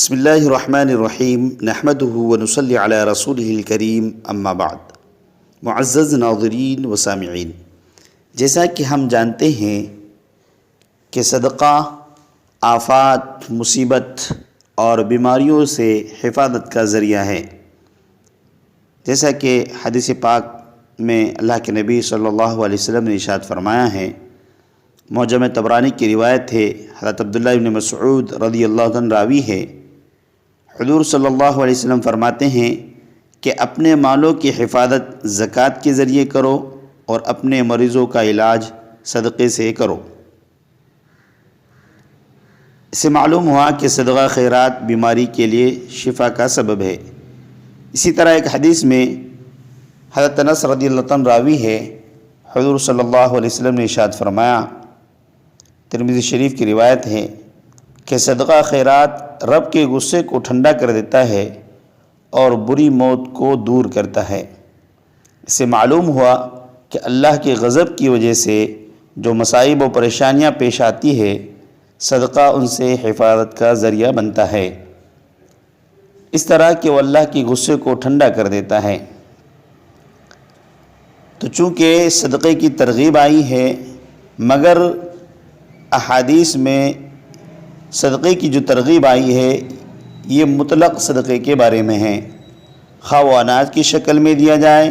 بسم اللہ الرحمن الرحیم نحمدہ ونصلی علی رسولہ الکریم اما بعد۔ معزز ناظرین و سامعین، جیسا کہ ہم جانتے ہیں کہ صدقہ آفات، مصیبت اور بیماریوں سے حفاظت کا ذریعہ ہے، جیسا کہ حدیث پاک میں اللہ کے نبی صلی اللہ علیہ وسلم نے ارشاد فرمایا ہے۔ معجم طبرانی کی روایت ہے، حضرت عبداللہ بن مسعود رضی اللہ عنہ راوی ہے، حضور صلی اللہ علیہ وسلم فرماتے ہیں کہ اپنے مالوں کی حفاظت زکوٰۃ کے ذریعے کرو اور اپنے مریضوں کا علاج صدقے سے کرو۔ اس سے معلوم ہوا کہ صدقہ خیرات بیماری کے لیے شفا کا سبب ہے۔ اسی طرح ایک حدیث میں حضرت انس رضی اللہ عنہ راوی ہے، حضور صلی اللہ علیہ وسلم نے ارشاد فرمایا، ترمذی شریف کی روایت ہے کہ صدقہ خیرات رب کے غصے کو ٹھنڈا کر دیتا ہے اور بری موت کو دور کرتا ہے۔ اس سے معلوم ہوا کہ اللہ کے غضب کی وجہ سے جو مصائب و پریشانیاں پیش آتی ہے، صدقہ ان سے حفاظت کا ذریعہ بنتا ہے، اس طرح کہ وہ اللہ کے غصے کو ٹھنڈا کر دیتا ہے۔ تو چونکہ صدقے کی ترغیب آئی ہے، مگر احادیث میں صدقے کی جو ترغیب آئی ہے یہ مطلق صدقے کے بارے میں ہے، خواہ وہ اناج کی شکل میں دیا جائے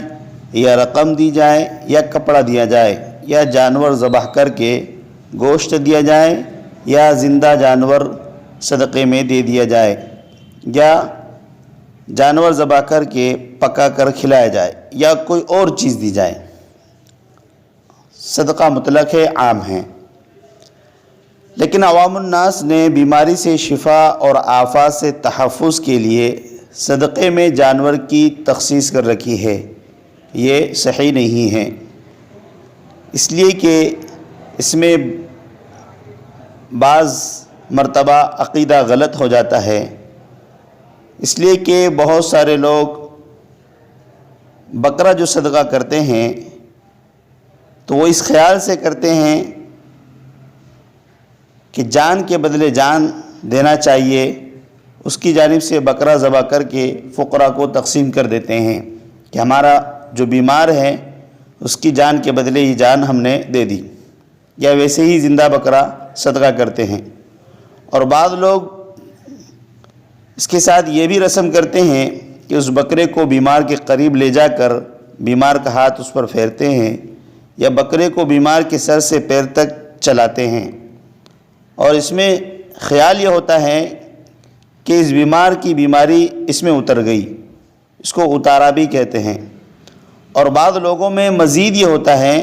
یا رقم دی جائے یا کپڑا دیا جائے یا جانور ذبح کر کے گوشت دیا جائے یا زندہ جانور صدقے میں دے دیا جائے یا جانور ذبح کر کے پکا کر کھلایا جائے یا کوئی اور چیز دی جائے، صدقہ مطلق ہے، عام ہے۔ لیکن عوام الناس نے بیماری سے شفا اور آفات سے تحفظ کے لیے صدقے میں جانور کی تخصیص کر رکھی ہے، یہ صحیح نہیں ہے، اس لیے کہ اس میں بعض مرتبہ عقیدہ غلط ہو جاتا ہے، اس لیے کہ بہت سارے لوگ بکرا جو صدقہ کرتے ہیں تو وہ اس خیال سے کرتے ہیں کہ جان کے بدلے جان دینا چاہیے، اس کی جانب سے بکرا ذبح کر کے فقراء کو تقسیم کر دیتے ہیں کہ ہمارا جو بیمار ہے اس کی جان کے بدلے ہی جان ہم نے دے دی، یا ویسے ہی زندہ بکرا صدقہ کرتے ہیں۔ اور بعض لوگ اس کے ساتھ یہ بھی رسم کرتے ہیں کہ اس بکرے کو بیمار کے قریب لے جا کر بیمار کا ہاتھ اس پر پھیرتے ہیں یا بکرے کو بیمار کے سر سے پیر تک چلاتے ہیں، اور اس میں خیال یہ ہوتا ہے کہ اس بیمار کی بیماری اس میں اتر گئی، اس کو اتارا بھی کہتے ہیں۔ اور بعض لوگوں میں مزید یہ ہوتا ہے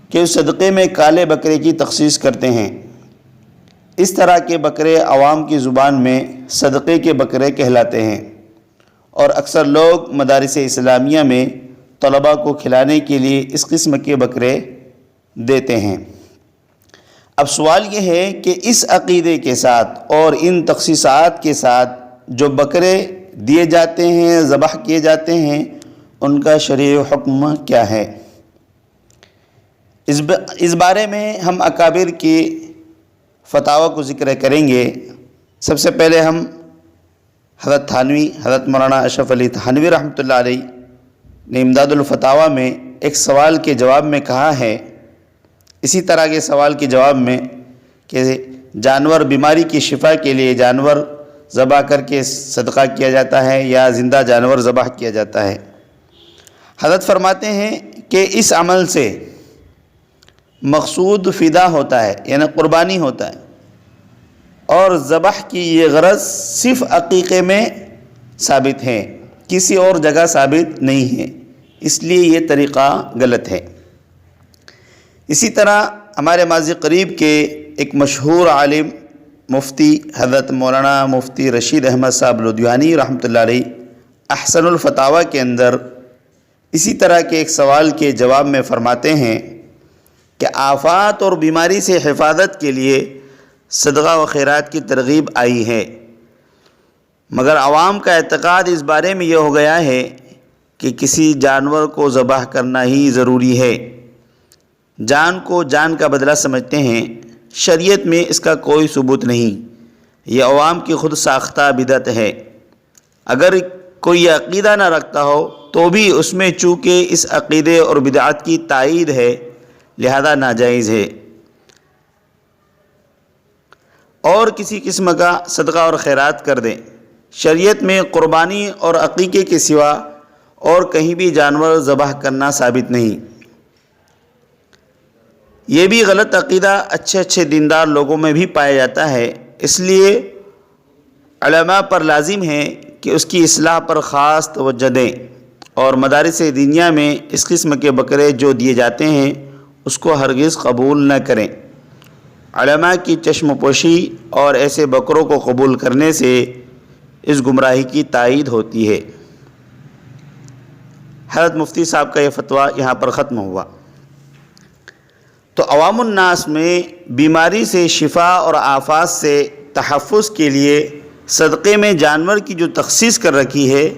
کہ اس صدقے میں کالے بکرے کی تخصیص کرتے ہیں۔ اس طرح کے بکرے عوام کی زبان میں صدقے کے بکرے کہلاتے ہیں، اور اکثر لوگ مدارس اسلامیہ میں طلباء کو کھلانے کے لیے اس قسم کے بکرے دیتے ہیں۔ اب سوال یہ ہے کہ اس عقیدے کے ساتھ اور ان تخصیصات کے ساتھ جو بکرے دیے جاتے ہیں، ذبح کیے جاتے ہیں، ان کا شرعی حکم کیا ہے؟ اس بارے میں ہم اکابر کی فتاوی کو ذکر کریں گے۔ سب سے پہلے ہم حضرت تھانوی، حضرت مولانا اشرف علی تھانوی رحمۃ اللہ علیہ نے امداد الفتاوی میں ایک سوال کے جواب میں کہا ہے، اسی طرح کے سوال کے جواب میں، کہ جانور بیماری کی شفا کے لیے جانور ذبح کر کے صدقہ کیا جاتا ہے یا زندہ جانور ذبح کیا جاتا ہے۔ حضرت فرماتے ہیں کہ اس عمل سے مقصود فدا ہوتا ہے، یعنی قربانی ہوتا ہے، اور ذبح کی یہ غرض صرف عقیقے میں ثابت ہے، کسی اور جگہ ثابت نہیں ہے، اس لیے یہ طریقہ غلط ہے۔ اسی طرح ہمارے ماضی قریب کے ایک مشہور عالم مفتی حضرت مولانا مفتی رشید احمد صاحب لدھیانوی رحمۃ اللہ علیہ احسن الفتاوی کے اندر اسی طرح کے ایک سوال کے جواب میں فرماتے ہیں کہ آفات اور بیماری سے حفاظت کے لیے صدقہ و خیرات کی ترغیب آئی ہے، مگر عوام کا اعتقاد اس بارے میں یہ ہو گیا ہے کہ کسی جانور کو ذبح کرنا ہی ضروری ہے، جان کو جان کا بدلہ سمجھتے ہیں۔ شریعت میں اس کا کوئی ثبوت نہیں، یہ عوام کی خود ساختہ بدعت ہے۔ اگر کوئی عقیدہ نہ رکھتا ہو تو بھی اس میں چونکہ اس عقیدے اور بدعت کی تائید ہے لہذا ناجائز ہے۔ اور کسی قسم کا صدقہ اور خیرات کر دیں۔ شریعت میں قربانی اور عقیقے کے سوا اور کہیں بھی جانور ذبح کرنا ثابت نہیں۔ یہ بھی غلط عقیدہ اچھے دیندار لوگوں میں بھی پایا جاتا ہے، اس لیے علماء پر لازم ہے کہ اس کی اصلاح پر خاص توجہ دیں اور مدارس دینیہ میں اس قسم کے بکرے جو دیے جاتے ہیں اس کو ہرگز قبول نہ کریں۔ علماء کی چشم پوشی اور ایسے بکروں کو قبول کرنے سے اس گمراہی کی تائید ہوتی ہے۔ حضرت مفتی صاحب کا یہ فتویٰ یہاں پر ختم ہوا۔ تو عوام الناس میں بیماری سے شفا اور آفات سے تحفظ کے لیے صدقے میں جانور کی جو تخصیص کر رکھی ہے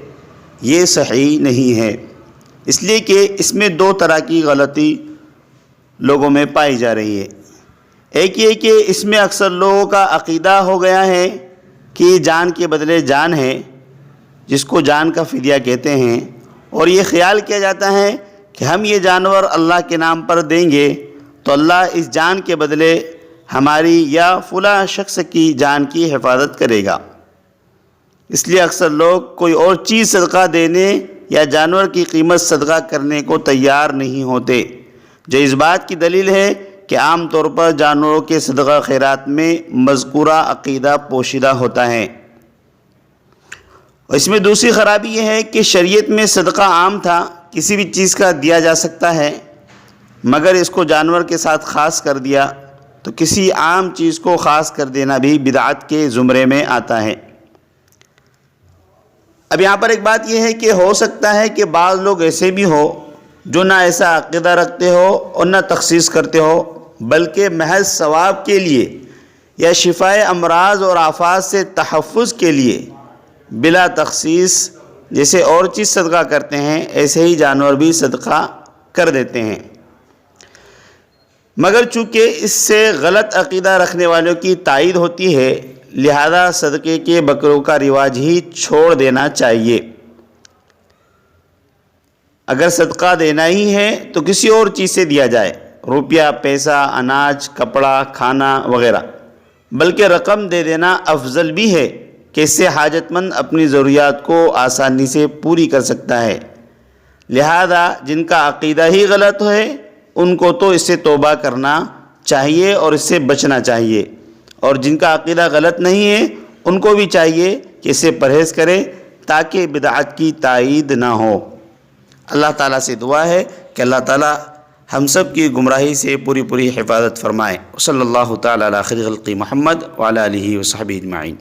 یہ صحیح نہیں ہے، اس لیے کہ اس میں دو طرح کی غلطی لوگوں میں پائی جا رہی ہے۔ ایک یہ کہ اس میں اکثر لوگوں کا عقیدہ ہو گیا ہے کہ جان کے بدلے جان ہے، جس کو جان کا فدیہ کہتے ہیں، اور یہ خیال کیا جاتا ہے کہ ہم یہ جانور اللہ کے نام پر دیں گے تو اللہ اس جان کے بدلے ہماری یا فلاں شخص کی جان کی حفاظت کرے گا۔ اس لیے اکثر لوگ کوئی اور چیز صدقہ دینے یا جانور کی قیمت صدقہ کرنے کو تیار نہیں ہوتے، جو اس بات کی دلیل ہے کہ عام طور پر جانوروں کے صدقہ خیرات میں مذکورہ عقیدہ پوشیدہ ہوتا ہے۔ اور اس میں دوسری خرابی یہ ہے کہ شریعت میں صدقہ عام تھا، کسی بھی چیز کا دیا جا سکتا ہے، مگر اس کو جانور کے ساتھ خاص کر دیا تو کسی عام چیز کو خاص کر دینا بھی بدعت کے زمرے میں آتا ہے۔ اب یہاں پر ایک بات یہ ہے کہ ہو سکتا ہے کہ بعض لوگ ایسے بھی ہو جو نہ ایسا عقیدہ رکھتے ہو اور نہ تخصیص کرتے ہو، بلکہ محض ثواب کے لیے یا شفائے امراض اور آفات سے تحفظ کے لیے بلا تخصیص جیسے اور چیز صدقہ کرتے ہیں ایسے ہی جانور بھی صدقہ کر دیتے ہیں، مگر چونکہ اس سے غلط عقیدہ رکھنے والوں کی تائید ہوتی ہے لہذا صدقے کے بکروں کا رواج ہی چھوڑ دینا چاہیے۔ اگر صدقہ دینا ہی ہے تو کسی اور چیز سے دیا جائے، روپیہ، پیسہ، اناج، کپڑا، کھانا وغیرہ، بلکہ رقم دے دینا افضل بھی ہے کہ اس سے حاجت مند اپنی ضروریات کو آسانی سے پوری کر سکتا ہے۔ لہذا جن کا عقیدہ ہی غلط ہے ان کو تو اس سے توبہ کرنا چاہیے اور اس سے بچنا چاہیے، اور جن کا عقیدہ غلط نہیں ہے ان کو بھی چاہیے کہ اس سے پرہیز کریں تاکہ بدعت کی تائید نہ ہو۔ اللہ تعالیٰ سے دعا ہے کہ اللہ تعالیٰ ہم سب کی گمراہی سے پوری حفاظت فرمائے۔ صلی اللہ تعالیٰ علی خیر خلق محمد وعلی آلہ وصحبہ اجمعین۔